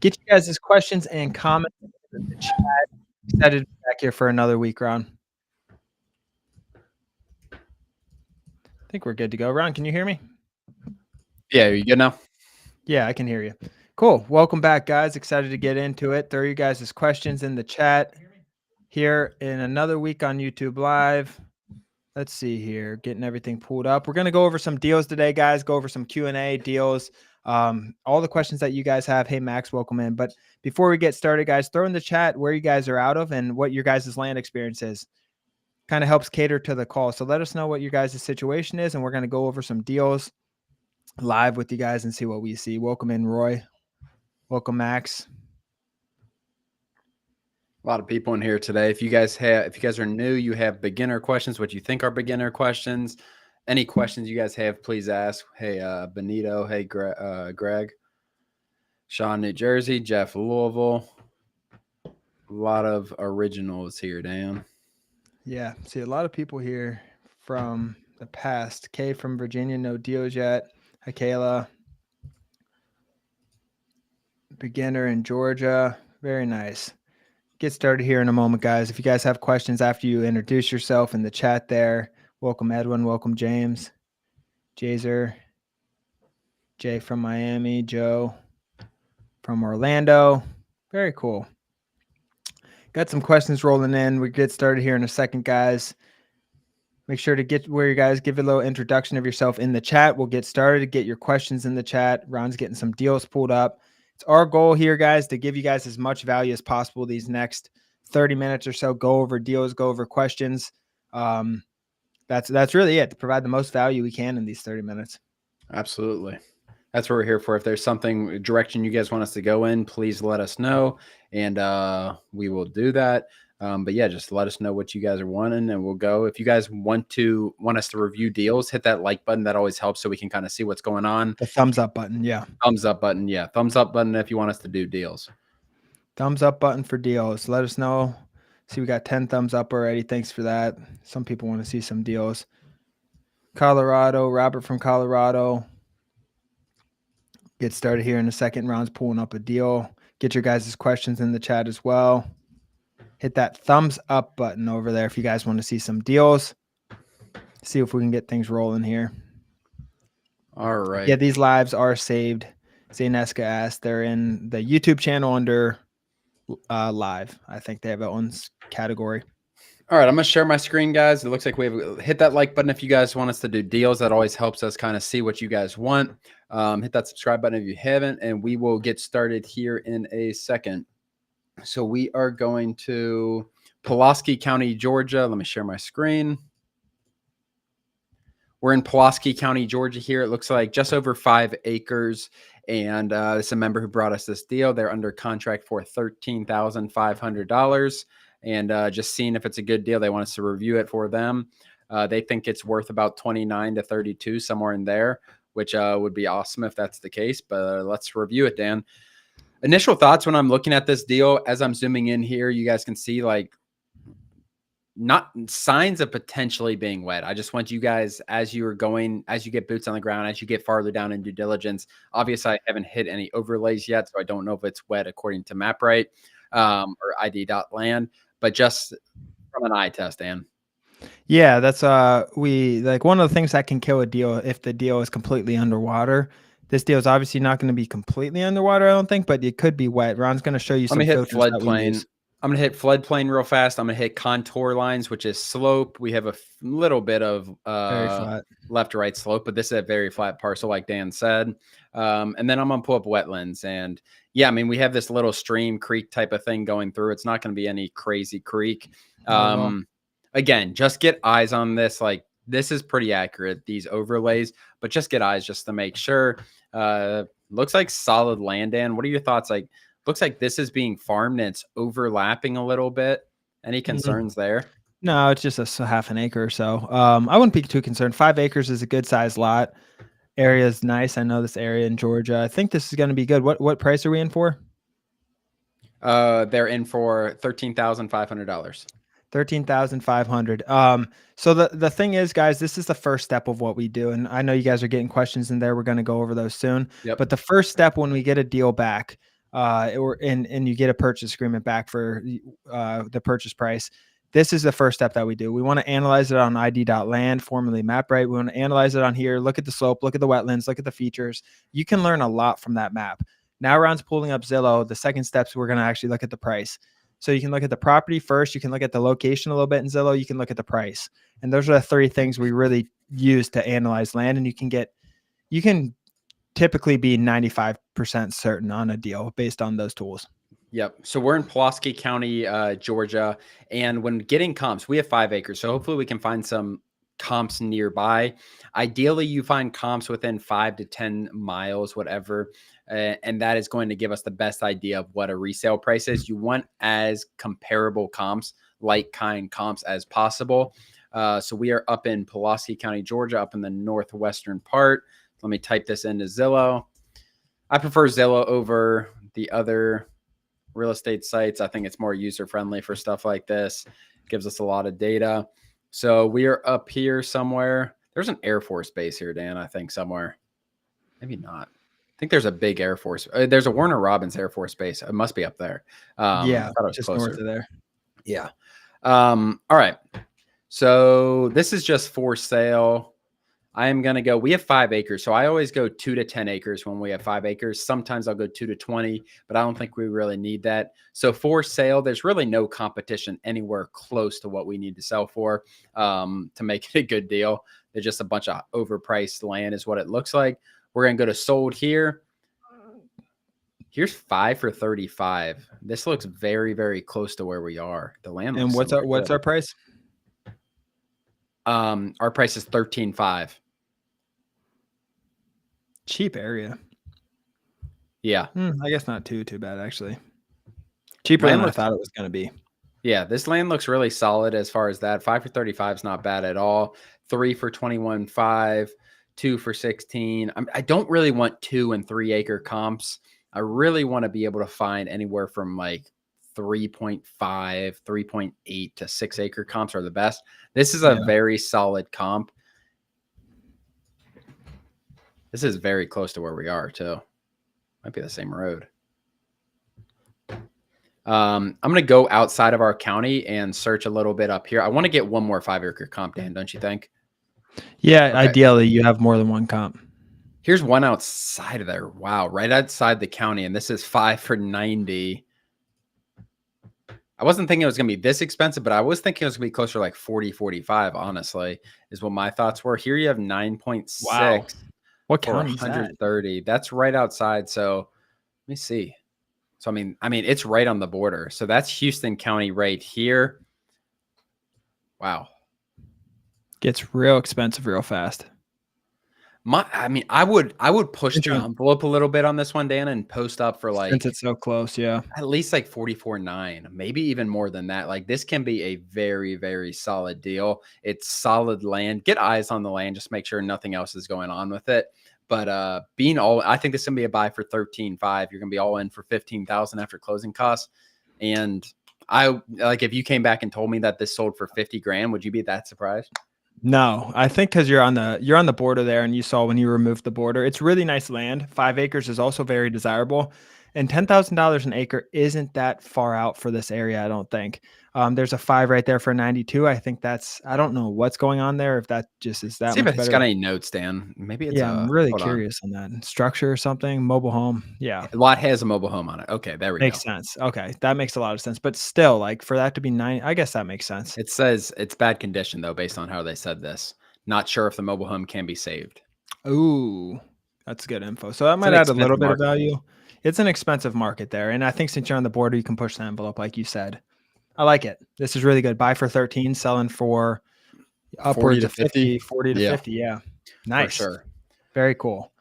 Get you guys' questions and comments in the chat. Excited to be back here for another week, Ron. I think we're good to go. Ron, can you hear me? Yeah, are you good now? Yeah, I can hear you. Cool. Welcome back, guys. Excited to get into it. Throw you guys' questions in the chat here in another week on YouTube Live. Let's see here, getting everything pulled up. We're going to go over some deals today, guys. Go over some Q&A deals. All the questions that you guys have. Hey, Max, welcome in. But before we get started, guys, throw in the chat where you guys are out of and what your guys' land experience is. Kind of helps cater to the call. So let us know what your guys' situation is, and we're going to go over some deals live with you guys and see what we see. Welcome in, Roy. Welcome, Max. A lot of people in here today. If you guys are new, you have beginner questions, what you think are beginner questions, any questions you guys have, please ask. Hey, Benito. Hey, Greg. Sean, New Jersey. Jeff, Louisville. A lot of originals here, Dan. Yeah, see a lot of people here from the past. Kay from Virginia, no deals yet. Hi, Kayla. Beginner in Georgia. Very nice. Get started here in a moment, guys. If you guys have questions after you introduce yourself in the chat there, welcome Edwin, welcome James, Jazer, Jay from Miami, Joe from Orlando. Very cool. Got some questions rolling in. We get started here in a second, guys. Make sure to get where you guys give a little introduction of yourself in the chat. We'll get started. Get your questions in the chat. Ron's getting some deals pulled up. It's our goal here, guys, to give you guys as much value as possible these next 30 minutes or so. Go over deals, go over questions. That's really it, to provide the most value we can in these 30 minutes. Absolutely. That's what we're here for. If there's something direction you guys want us to go in, please let us know, and we will do that. But yeah, just let us know what you guys are wanting, and we'll go. If you guys want us to review deals, hit that like button. That always helps, so we can kind of see what's going on. The thumbs up button, yeah. Thumbs up button, yeah. Thumbs up button if you want us to do deals. Thumbs up button for deals. Let us know. See, we got 10 thumbs up already. Thanks for that. Some people want to see some deals. Colorado, Robert from Colorado. Get started here in a second. Ron's pulling up a deal. Get your guys' questions in the chat as well. Hit that thumbs up button over there if you guys want to see some deals. See if we can get things rolling here. All right. Yeah, these lives are saved. Zayneska asked. They're in the YouTube channel under live. I think they have that one's category. All right, I'm going to share my screen, guys. It looks like hit that like button if you guys want us to do deals. That always helps us kind of see what you guys want. Hit that subscribe button if you haven't, and we will get started here in a second. So we are going to Pulaski County, Georgia. Let me share my screen. We're in Pulaski County, Georgia here. It looks like just over 5 acres. And it's a member who brought us this deal. They're under contract for $13,500. And just seeing if it's a good deal. They want us to review it for them. They think it's worth about 29 to 32, somewhere in there, which would be awesome if that's the case. But let's review it, Dan. Initial thoughts when I'm looking at this deal, as I'm zooming in here, you guys can see like not signs of potentially being wet. I just want you guys, as you get boots on the ground, as you get farther down in due diligence, obviously I haven't hit any overlays yet, so I don't know if it's wet according to MapRight or ID.land, but just from an eye test, Dan. Yeah, that's one of the things that can kill a deal if the deal is completely underwater. This deal is obviously not going to be completely underwater, I don't think, but it could be wet. Ron's going to show you some filters that we use. I'm going to hit floodplain real fast. I'm going to hit contour lines, which is slope. We have a little bit of left to right slope, but this is a very flat parcel, like Dan said. And then I'm going to pull up wetlands. And yeah, I mean, we have this little stream creek type of thing going through. It's not going to be any crazy creek. Again, just get eyes on this. Like, this is pretty accurate, these overlays, but just get eyes just to make sure. Looks like solid land, Dan. What are your thoughts? Like, looks like this is being farmed and it's overlapping a little bit. Any concerns there? No, it's just a half an acre or so. I wouldn't be too concerned. 5 acres is a good size lot. Area is nice. I know this area in Georgia. I think this is going to be good. What price are we in for? They're in for $13,500. $13,500. So the thing is, guys, this is the first step of what we do. And I know you guys are getting questions in there. We're going to go over those soon. Yep. But the first step when we get a deal back, and you get a purchase agreement back for the purchase price. This is the first step that we do. We want to analyze it on id.land, formerly MapRight. We want to analyze it on here, look at the slope, look at the wetlands, look at the features. You can learn a lot from that map. Now Ron's pulling up Zillow. The second steps, we're going to actually look at the price. So you can look at the property first. You can look at the location a little bit in Zillow. You can look at the price. And those are the three things we really use to analyze land. And you can typically be 95% certain on a deal based on those tools. Yep. So we're in Pulaski County, Georgia. And when getting comps, we have 5 acres. So hopefully we can find some comps nearby. Ideally, you find comps within 5 to 10 miles, whatever. And that is going to give us the best idea of what a resale price is. You want as comparable comps, like kind comps as possible. So we are up in Pulaski County, Georgia, up in the northwestern part. Let me type this into Zillow. I prefer Zillow over the other real estate sites. I think it's more user-friendly for stuff like this. It gives us a lot of data. So we are up here somewhere. There's an Air Force base here, Dan, I think somewhere. Maybe not. I think there's a big Air Force. There's a Warner Robins Air Force base. It must be up there. Yeah, I thought it was just closer. north of there. Yeah. All right. So this is just for sale. I am going to go, we have 5 acres. So I always go 2 to 10 acres when we have 5 acres. Sometimes I'll go 2 to 20, but I don't think we really need that. So for sale, there's really no competition anywhere close to what we need to sell for to make it a good deal. There's just a bunch of overpriced land is what it looks like. We're going to go to sold here. Here's 5 for 35. This looks very, very close to where we are. The land. And what's our price? Our price is $13.5. Cheap area. Yeah. I guess not too bad, actually. Cheaper than I thought it was going to be. Yeah, this land looks really solid as far as that. 5 for 35 is not bad at all. 3 for 21.5, 2 for 16. I don't really want 2 and 3 acre comps. I really want to be able to find anywhere from like 3.5, 3.8 to 6 acre comps are the best. This is a very solid comp. This is very close to where we are too. Might be the same road. I'm going to go outside of our county and search a little bit up here. I want to get one more 5 acre comp, Dan, don't you think? Yeah, okay. Ideally you have more than one comp. Here's one outside of there. Wow, right outside the county. And this is 5 for 90. I wasn't thinking it was going to be this expensive, but I was thinking it was going to be closer to like 40, 45, honestly, is what my thoughts were. Here you have 9.6. Wow. What county is 130. That's right outside. So let me see. So, I mean, it's right on the border. So that's Houston County right here. Wow. Gets real expensive real fast. I would push the envelope a little bit on this one, Dan, and post up for like, since it's so close, yeah, at least like 44.9, maybe even more than that. Like this can be a very, very solid deal. It's solid land. Get eyes on the land. Just make sure nothing else is going on with it. But I think this is gonna be a buy for 13.5. You're gonna be all in for 15,000 after closing costs. And if you came back and told me that this sold for 50 grand, would you be that surprised? No, I think because you're on the border there, and you saw when you removed the border, it's really nice land. 5 acres is also very desirable, and $10,000 an acre isn't that far out for this area. I don't think. There's a 5 right there for 92. I think I don't know what's going on there. If that just is that. See if it's got any notes, Dan. Maybe it's. Yeah, I'm really curious on that structure or something. Mobile home. Yeah, a lot has a mobile home on it. Okay, there we go. Makes sense. Okay, that makes a lot of sense. But still, like for that to be 9, I guess that makes sense. It says it's bad condition though, based on how they said this. Not sure if the mobile home can be saved. Ooh, that's good info. So that might add a little bit of value. It's an expensive market there, and I think since you're on the border, you can push the envelope, like you said. I like it. This is really good. Buy for 13, selling for upwards of 50, 40 to 50. Yeah. Nice. For sure. Very cool.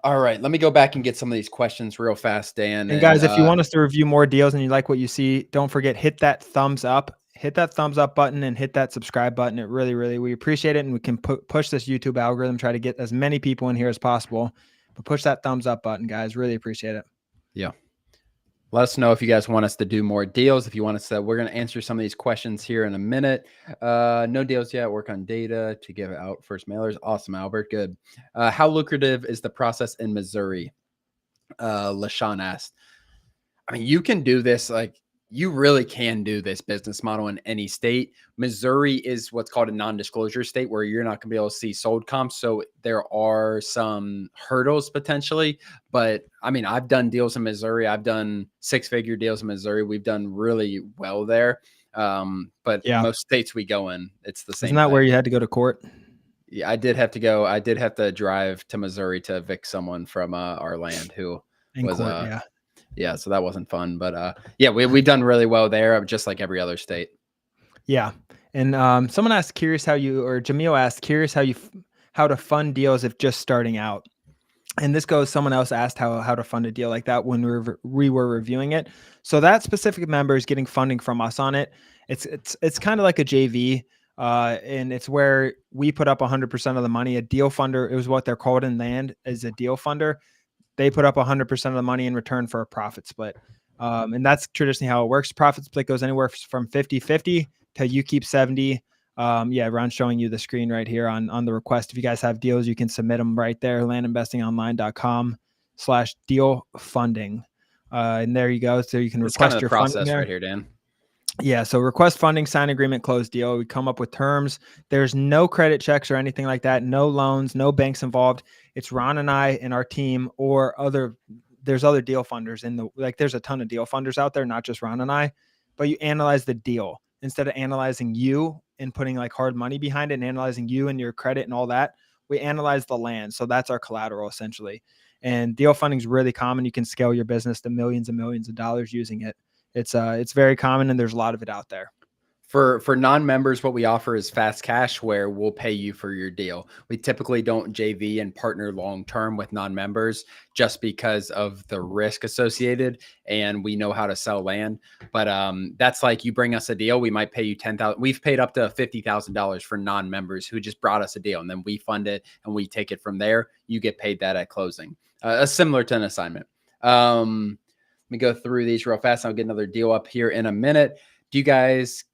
All right. Let me go back and get some of these questions real fast, Dan. And guys, if you want us to review more deals and you like what you see, don't forget, hit that thumbs up. Hit that thumbs up button and hit that subscribe button. It really, really, we appreciate it. And we can push this YouTube algorithm, try to get as many people in here as possible. But push that thumbs up button, guys. Really appreciate it. Yeah. Let us know if you guys want us to do more deals. If you want us to, we're going to answer some of these questions here in a minute. No deals yet. Work on data to give out first mailers. Awesome, Albert. Good. How lucrative is the process in Missouri? LaShawn asked. I mean, you can do this, like, you really can do this business model in any state. Missouri is what's called a non-disclosure state where you're not going to be able to see sold comps. So there are some hurdles potentially. But I mean, I've done deals in Missouri. I've done 6-figure deals in Missouri. We've done really well there. But most states we go in, it's the same Isn't that thing. where you had to go to court? Yeah, I did have to go. I did have to drive to Missouri to evict someone from our land who in was court, yeah, so that wasn't fun, but yeah, we've done really well there, just like every other state. Yeah, and someone asked, curious how you, or Jamil asked, curious how to fund deals if just starting out. And this goes, someone else asked how to fund a deal like that when we were reviewing it. So that specific member is getting funding from us on it. It's kind of like a JV, and it's where we put up 100% of the money. A deal funder, it was what they're called in land, is a deal funder. They put up 100% of the money in return for a profit split. And that's traditionally how it works. Profit split goes anywhere from 50-50 to you keep 70. Yeah, Ron's showing you the screen right here on the request. If you guys have deals, you can submit them right there, landinvestingonline.com/deal funding. And there you go. So you can request your process funding right here, Dan. Yeah. So request funding, sign agreement, close deal. We come up with terms. There's no credit checks or anything like that. No loans, no banks involved. It's Ron and I and our team or there's other deal funders there's a ton of deal funders out there, not just Ron and I, but you analyze the deal instead of analyzing you and putting like hard money behind it and analyzing you and your credit and all that. We analyze the land. So that's our collateral essentially. And deal funding is really common. You can scale your business to millions and millions of dollars using it. It's very common and there's a lot of it out there. For non-members, what we offer is fast cash, where we'll pay you for your deal. We typically don't JV and partner long-term with non-members just because of the risk associated, and we know how to sell land. But that's like, you bring us a deal, we might pay you $10,000. We've paid up to $50,000 for non-members who just brought us a deal, and then we fund it and we take it from there. You get paid that at closing, similar to an assignment. Let me go through these real fast. I'll get another deal up here in a minute. Do you guys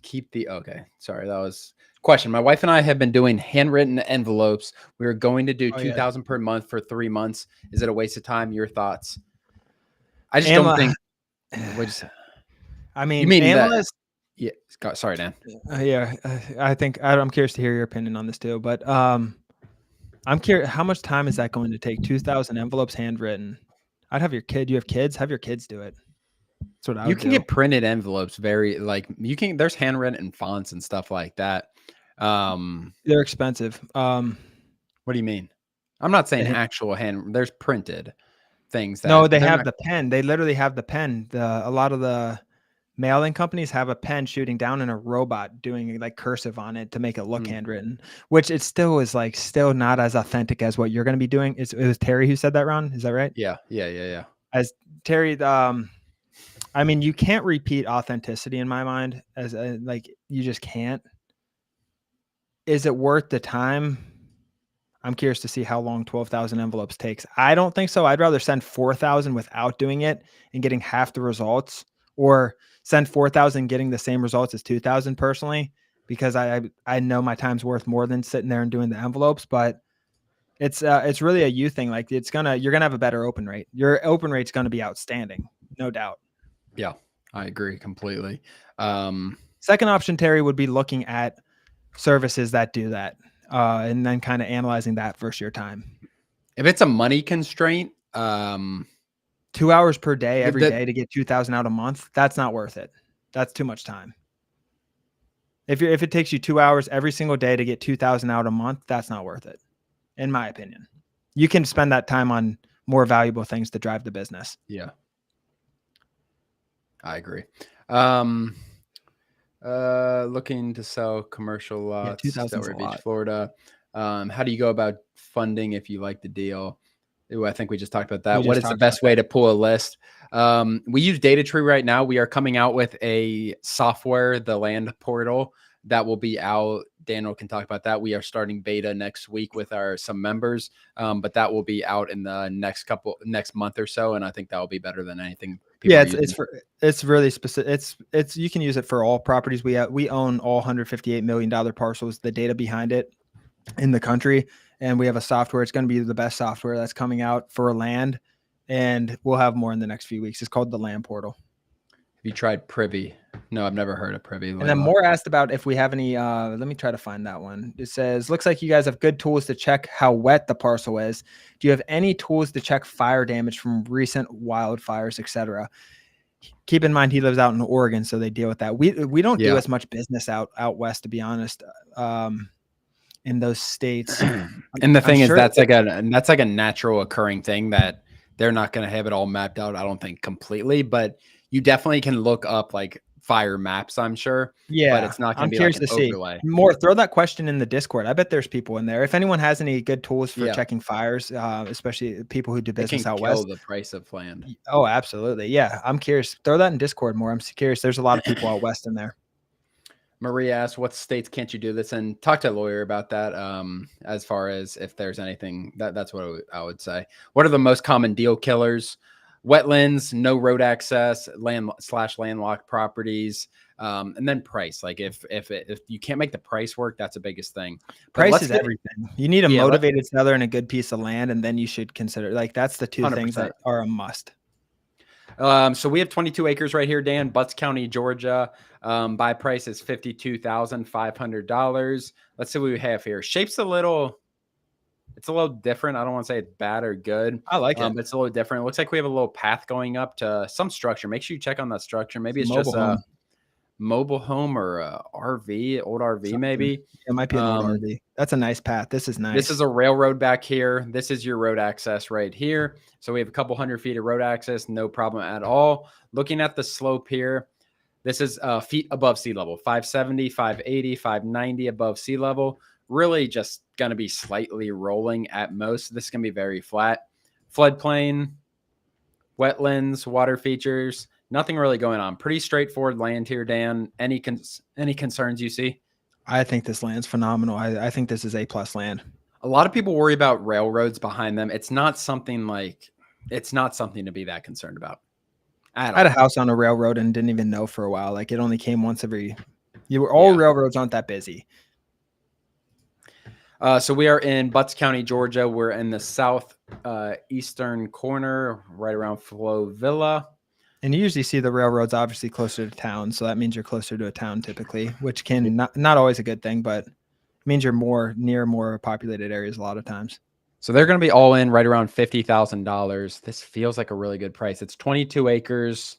keep okay, sorry, that was question. My wife and I have been doing handwritten envelopes. We are going to do $2,000 per month for 3 months. Is it a waste of time? Your thoughts? I just don't think. I mean, you mean analysts? Yeah. Sorry, Dan. Yeah, I think I'm curious to hear your opinion on this too. But I'm curious, how much time is that going to take? 2,000 envelopes handwritten. I'd have your kid. You have kids? Have your kids do it. That's what I would do. You can get printed envelopes there's handwritten fonts and stuff like that. They're expensive. What do you mean? I'm not saying actual there's printed things. No, they have the pen. They literally have the pen. A lot of the mailing companies have a pen shooting down and a robot doing like cursive on it to make it look handwritten, which it still is still not as authentic as what you're going to be doing. It was Terry who said that, Ron. Is that right? Yeah. As Terry, I mean, you can't repeat authenticity in my mind you just can't. Is it worth the time? I'm curious to see how long 12,000 envelopes takes. I don't think so. I'd rather send 4,000 without doing it and getting half the results, or send 4,000 getting the same results as 2,000 personally, because I know my time's worth more than sitting there and doing the envelopes. But it's really a you thing. Like you're gonna have a better open rate. Your open rate's gonna be outstanding, no doubt. Yeah, I agree completely. Second option, Terry, would be looking at services that do that, and then kind of analyzing that versus your time. If it's a money constraint, 2 hours per day every day to get 2,000 out a month, that's not worth it. That's too much time. If it takes you 2 hours every single day to get 2,000 out a month, that's not worth it, in my opinion. You can spend that time on more valuable things to drive the business. Yeah, I agree. Looking to sell commercial lots, Delaware Beach, Florida. How do you go about funding if you like the deal? Ooh, I think we just talked about that. What is the best way to pull a list? We use DataTree right now. We are coming out with a software, the land portal, that will be out. Daniel can talk about that. We are starting beta next week with some members, but that will be out in the next month or so, and I think that will be better than anything. It's really specific. It's you can use it for all properties. We own all $158 million parcels. The data behind it in the country, and we have a software. It's going to be the best software that's coming out for land, and we'll have more in the next few weeks. It's called the Land Portal. Have you tried Privy? No, I've never heard of Privy. And then more asked about if we have any, let me try to find that one. It says, looks like you guys have good tools to check how wet the parcel is. Do you have any tools to check fire damage from recent wildfires, etc.? Keep in mind, he lives out in Oregon, so they deal with that. We don't do as much business out west, to be honest, in those states. And the thing is, that's like a natural occurring thing that they're not going to have it all mapped out, I don't think, completely, but you definitely can look up like fire maps, I'm sure. Yeah, but it's not going to be like an overlay. More, throw that question in the Discord. I bet there's people in there. If anyone has any good tools for checking fires, especially people who do business out west, the price of land. Oh, absolutely. Yeah, I'm curious. Throw that in Discord more. I'm curious. There's a lot of people out west in there. Maria asked, what states can't you do this? And talk to a lawyer about that. As far as if there's anything, that's what I would say. What are the most common deal killers? Wetlands, no road access, landlocked properties, and then price. Like if you can't make the price work, that's the biggest thing. Price is everything. You need a motivated seller and a good piece of land, and then you should consider, like, that's the two 100%. Things that are a must. So we have 22 acres right here, Dan, Butts County, Georgia. Buy price is $52,500. Let's see what we have here. Shape's it's a little different. I don't want to say it's bad or good. I like it. But it's a little different. It looks like we have a little path going up to some structure. Make sure you check on that structure. Maybe it's just a mobile home or a RV, old RV. Something. Maybe. It might be an old RV. That's a nice path. This is nice. This is a railroad back here. This is your road access right here. So we have a couple 100 feet of road access. No problem at all. Looking at the slope here, this is feet above sea level, 570, 580, 590 above sea level. Really just going to be slightly rolling at most. This is going to be very flat. Floodplain, wetlands, water features, nothing really going on. Pretty straightforward land here, Dan. Any concerns you see? I think this land's phenomenal. I think this is A+ land. A lot of people worry about railroads behind them. It's not something to be that concerned about. I had a house on a railroad and didn't even know for a while. Like, it only came once every. Railroads aren't that busy. So we are in Butts County, Georgia. We're in the south eastern corner, right around Flo Villa. And you usually see the railroads obviously closer to town, so that means you're closer to a town typically, which can not always a good thing, but it means you're more near more populated areas a lot of times. So they're going to be all in right around $50,000. This feels like a really good price. It's 22 acres.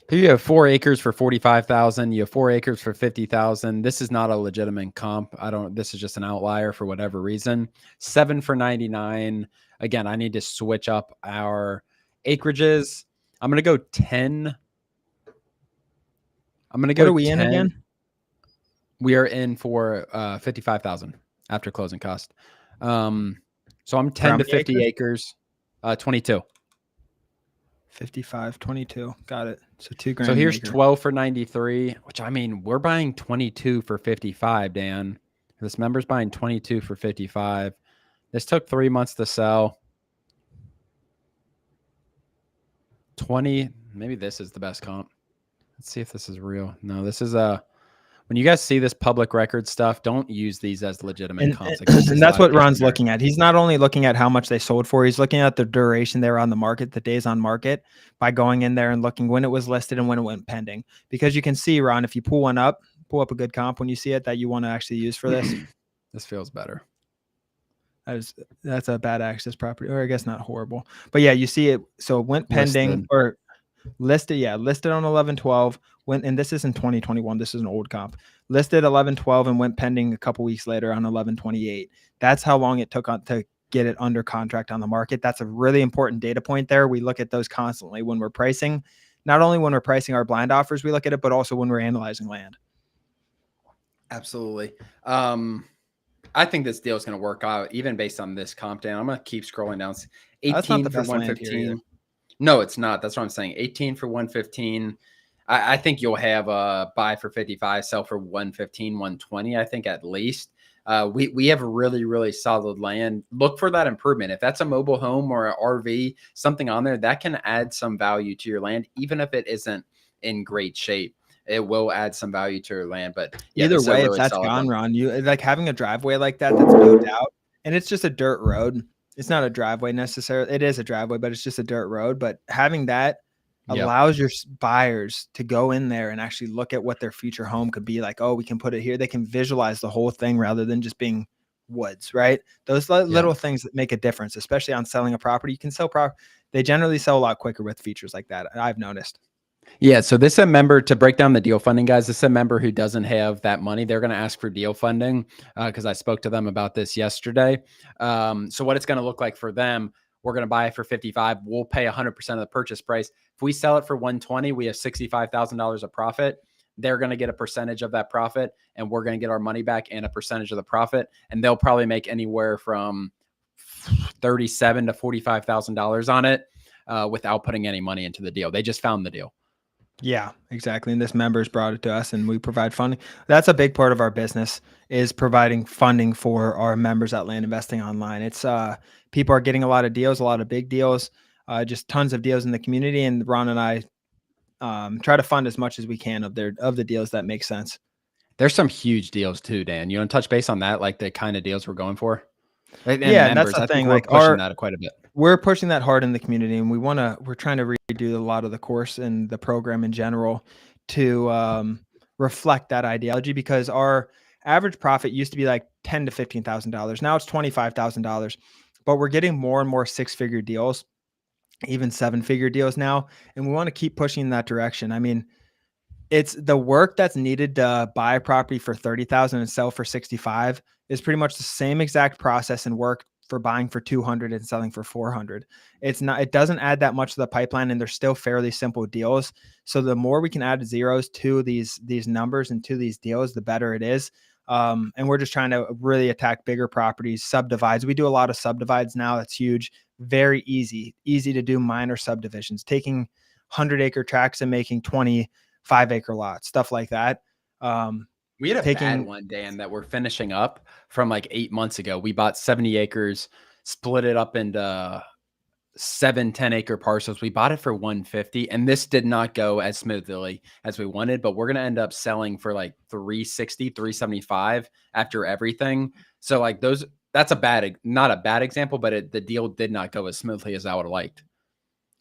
Here you have 4 acres for $45,000. You have 4 acres for $50,000. This is not a legitimate comp. This is just an outlier for whatever reason. 7 for $99,000. Again, I need to switch up our acreages. I'm going to go 10. I'm going to go. What are we 10. In again? We are in for $55,000 after closing cost. So I'm 10 to 50 acres. 22. 55, 22. Got it. So $2,000. So here's 12 for 93, which, I mean, we're buying 22 for 55, Dan. This member's buying 22 for 55. This took 3 months to sell. 20. Maybe this is the best comp. Let's see if this is real. No, this is when you guys see this public record stuff, don't use these as legitimate comps. And that's what Ron's looking at. He's not only looking at how much they sold for, he's looking at the duration they were on the market, the days on market, by going in there and looking when it was listed and when it went pending. Because you can see, Ron, if you pull up a good comp when you see it that you want to actually use for this. This feels better. That's a bad access property, or I guess not horrible. But yeah, you see it. So it went pending or listed. Yeah, listed on 11/12. And this isn't 2021. This is an old comp. Listed 11/12 and went pending a couple weeks later on 11/28. That's how long it took to get it under contract on the market. That's a really important data point there. We look at those constantly when we're pricing. Not only when we're pricing our blind offers, we look at it, but also when we're analyzing land. Absolutely. I think this deal is going to work out even based on this comp down. I'm going to keep scrolling down. 18 for 115. No, it's not. That's what I'm saying. 18 for 115. I think you'll have a buy for 55, sell for 115, 120, I think at least. We have really, really solid land. Look for that improvement. If that's a mobile home or an RV, something on there, that can add some value to your land, even if it isn't in great shape. It will add some value to your land. But yeah, either way, really if that's gone, Ron, you like having a driveway like that that's built out and it's just a dirt road. it's not a driveway necessarily. It is a driveway, but it's just a dirt road. But having that allows your buyers to go in there and actually look at what their future home could be like. Oh, we can put it here. They can visualize the whole thing rather than just being woods, right? Those little things that make a difference, especially on selling a property. You can sell they generally sell a lot quicker with features like that, I've noticed. Yeah, so this is a member, to break down the deal funding, guys. This is a member who doesn't have that money. They're going to ask for deal funding because I spoke to them about this yesterday. So what it's going to look like for them, we're going to buy it for 55. We'll pay 100% of the purchase price. If we sell it for 120, we have $65,000 of profit. They're going to get a percentage of that profit, and we're going to get our money back and a percentage of the profit. And they'll probably make anywhere from $37,000 to $45,000 on it without putting any money into the deal. They just found the deal. Yeah, exactly. And this member's brought it to us and we provide funding. That's a big part of our business, is providing funding for our members at Land Investing Online. It's people are getting a lot of deals, a lot of big deals, just tons of deals in the community. And Ron and I try to fund as much as we can of the deals that make sense. There's some huge deals too, Dan. You want to touch base on that, like the kind of deals we're going for? And members, that's the thing. We're pushing that quite a bit. We're pushing that hard in the community, and we're trying to redo a lot of the course and the program in general to reflect that ideology, because our average profit used to be like $10,000 to $15,000. Now it's $25,000, but we're getting more and more 6-figure deals, even 7-figure deals now. And we want to keep pushing in that direction. I mean, it's the work that's needed to buy a property for 30,000 and sell for 65 is pretty much the same exact process and work for buying for 200 and selling for 400. It doesn't add that much to the pipeline, and they're still fairly simple deals. So the more we can add zeros to these numbers and to these deals, the better it is. And we're just trying to really attack bigger properties, subdivides. We do a lot of subdivides now. That's huge. Very easy to do minor subdivisions, taking 100-acre tracts and making 25-acre lots, stuff like that. We had a bad one, Dan, that we're finishing up from like 8 months ago. We bought 70 acres, split it up into 7 10-acre parcels. We bought it for 150, and this did not go as smoothly as we wanted, but we're going to end up selling for like 360, 375 after everything. So like that's not a bad example, but the deal did not go as smoothly as I would have liked.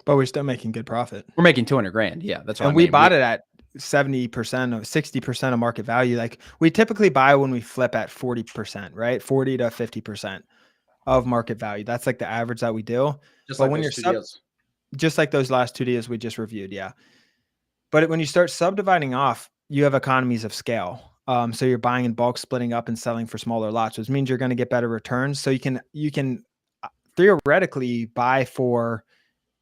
But we're still making good profit. We're making $200,000. Yeah, that's what. And we bought it at 70% or 60% of market value. Like we typically buy when we flip at 40%, right? 40 to 50% of market value. That's like the average that we do. Just but like when you're just like those last 2 deals we just reviewed. Yeah. But when you start subdividing off, you have economies of scale. So you're buying in bulk, splitting up and selling for smaller lots, which means you're going to get better returns. So you can theoretically buy for,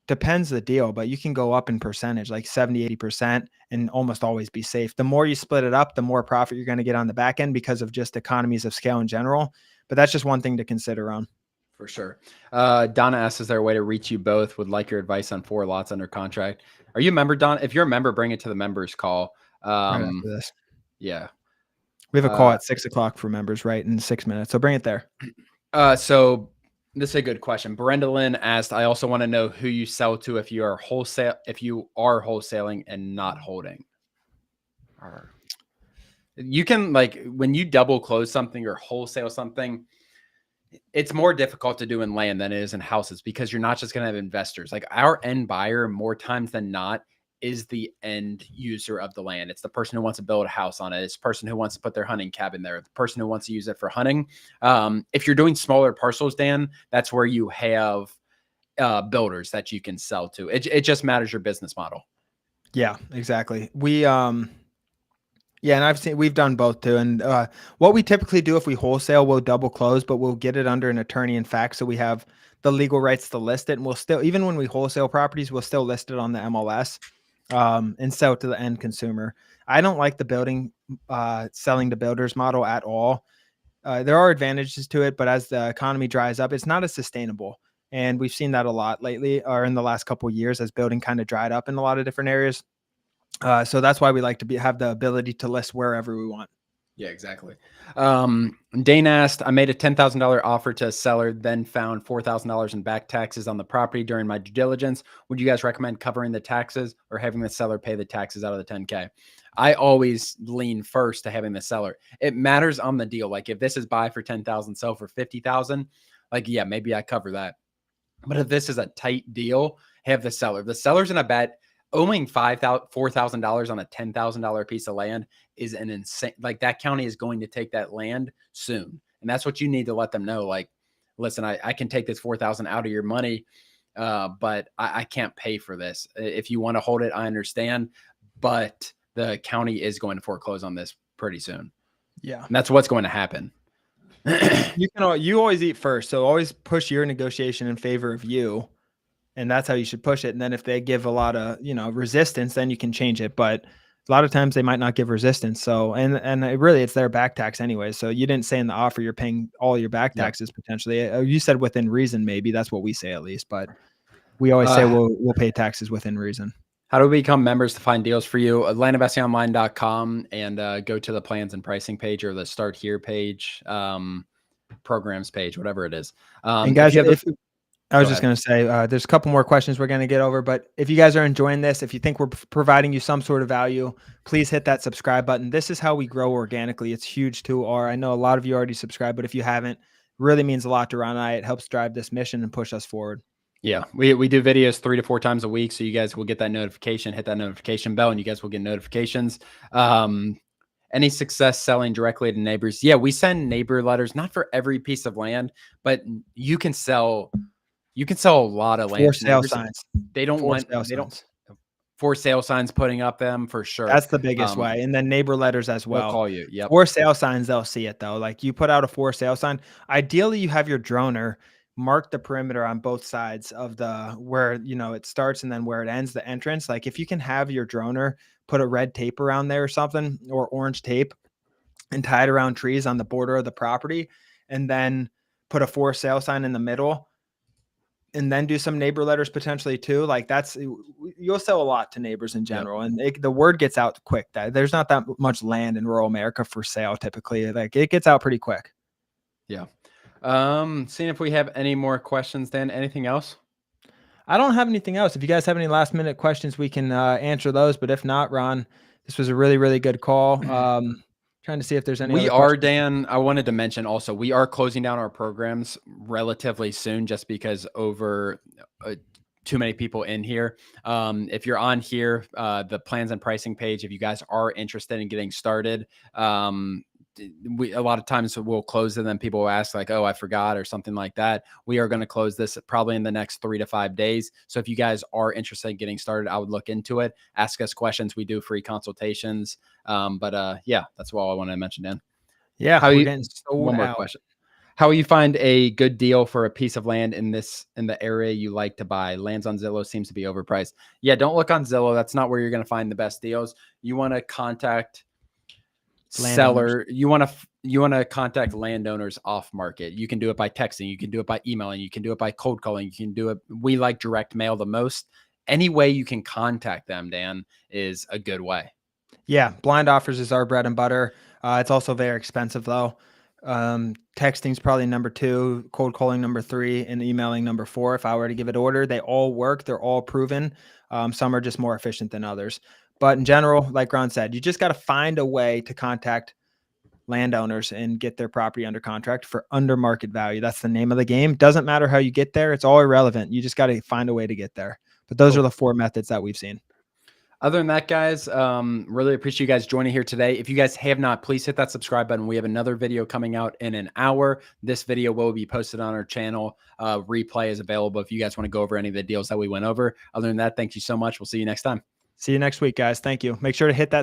depends the deal, but you can go up in percentage, like 70, 80%, and almost always be safe. The more you split it up, the more profit you're going to get on the back end because of just economies of scale in general. But that's just one thing to consider on. For sure. Donna asks, is there a way to reach you both? Would like your advice on 4 lots under contract. Are you a member, Donna? If you're a member, bring it to the members call. Right after this. Yeah. We have a call at 6:00 for members, right? In 6 minutes. So bring it there. So this is a good question. Brenda Lynn asked, I also want to know who you sell to if you are wholesaling and not holding. You can, like, when you double close something or wholesale something, it's more difficult to do in land than it is in houses, because you're not just going to have investors. Like our end buyer, more times than not, is the end user of the land. It's the person who wants to build a house on it. It's the person who wants to put their hunting cabin there. The person who wants to use it for hunting. If you're doing smaller parcels, Dan, that's where you have builders that you can sell to. It just matters your business model. Yeah, exactly. Yeah, and we've done both too. And what we typically do if we wholesale, we'll double close, but we'll get it under an attorney in fact. So we have the legal rights to list it. And we'll still, even when we wholesale properties, we'll still list it on the MLS and sell it to the end consumer. I don't like the selling to builders model at all. There are advantages to it, but as the economy dries up, it's not as sustainable. And we've seen that a lot lately, or in the last couple of years, as building kind of dried up in a lot of different areas. So that's why we like to have the ability to list wherever we want. Yeah, exactly. Dane asked, I made a $10,000 offer to a seller, then found $4,000 in back taxes on the property during my due diligence. Would you guys recommend covering the taxes or having the seller pay the taxes out of the 10K? I always lean first to having the seller. It matters on the deal. Like if this is buy for 10,000, sell for 50,000, like, yeah, maybe I cover that. But if this is a tight deal, have the seller. The seller's in a bet. Owing $4,000 on a $10,000 piece of land is an insane. Like, that county is going to take that land soon, and that's what you need to let them know. Like, listen, I can take this 4,000 out of your money, but I can't pay for this. If you want to hold it, I understand, but the county is going to foreclose on this pretty soon. Yeah, and that's what's going to happen. You always eat first, so always push your negotiation in favor of you, and that's how you should push it. And then if they give a lot of resistance, then you can change it. But a lot of times they might not give resistance. So and it's their back tax anyway. So you didn't say in the offer you're paying all your back taxes potentially. You said within reason, maybe that's what we say at least. But we always say we'll pay taxes within reason. How do we become members to find deals for you? landinvestingonline.com and go to the plans and pricing page or the start here page, programs page, whatever it is. And guys, I was just going to say, there's a couple more questions we're going to get over, but if you guys are enjoying this, if you think we're providing you some sort of value, please hit that subscribe button. This is how we grow organically. It's huge to I know a lot of you already subscribed, but if you haven't, it really means a lot to Ron and I. It helps drive this mission and push us forward. Yeah, we do videos 3 to 4 times a week, so you guys will get that notification, hit that notification bell, and you guys will get notifications. Any success selling directly to neighbors? Yeah, we send neighbor letters, not for every piece of land, but you can sell a lot of land. For sale signs. They don't want for sale signs, putting up them for sure. That's the biggest way. And then neighbor letters as well. They'll call you. Yep. For sale signs, they'll see it though. Like, you put out a for sale sign. Ideally, you have your droner mark the perimeter on both sides of where it starts and then where it ends, the entrance. Like, if you can have your droner put a red tape around there or something, or orange tape, and tie it around trees on the border of the property, and then put a for sale sign in the middle, and then do some neighbor letters potentially too. Like, you'll sell a lot to neighbors in general. Yep. And the word gets out quick that there's not that much land in rural America for sale. Typically, like, it gets out pretty quick. Yeah. Seeing if we have any more questions, Dan. Anything else? I don't have anything else. If you guys have any last minute questions, we can answer those. But if not, Ron, this was a really, really good call. Trying to see if there's any. Dan, I wanted to mention also, we are closing down our programs relatively soon, just because over too many people in here. If you're on here, the plans and pricing page, if you guys are interested in getting started, a lot of times we'll close and then people will ask like, oh, I forgot or something like that. We are going to close this probably in the next 3 to 5 days. So if you guys are interested in getting started, I would look into it. Ask us questions. We do free consultations. Yeah, that's all I want to mention, Dan. Yeah. One more question. How will you find a good deal for a piece of land in the area you like to buy? Lands on Zillow seems to be overpriced. Yeah, don't look on Zillow. That's not where you're going to find the best deals. You want to contact seller. You want to contact landowners off market. You can do it by texting. You can do it by emailing. You can do it by cold calling. You can do it. We like direct mail the most. Any way you can contact them, Dan, is a good way. Yeah, blind offers is our bread and butter. It's also very expensive though. Texting is probably number 2, cold calling number 3, and emailing number 4. If I were to give it order, they all work. They're all proven. Some are just more efficient than others. But in general, like Ron said, you just got to find a way to contact landowners and get their property under contract for under market value. That's the name of the game. Doesn't matter how you get there. It's all irrelevant. You just got to find a way to get there. But those are the 4 methods that we've seen. Other than that, guys, really appreciate you guys joining here today. If you guys have not, please hit that subscribe button. We have another video coming out in an hour. This video will be posted on our channel. Replay is available if you guys want to go over any of the deals that we went over. Other than that, thank you so much. We'll see you next time. See you next week, guys. Thank you. Make sure to hit that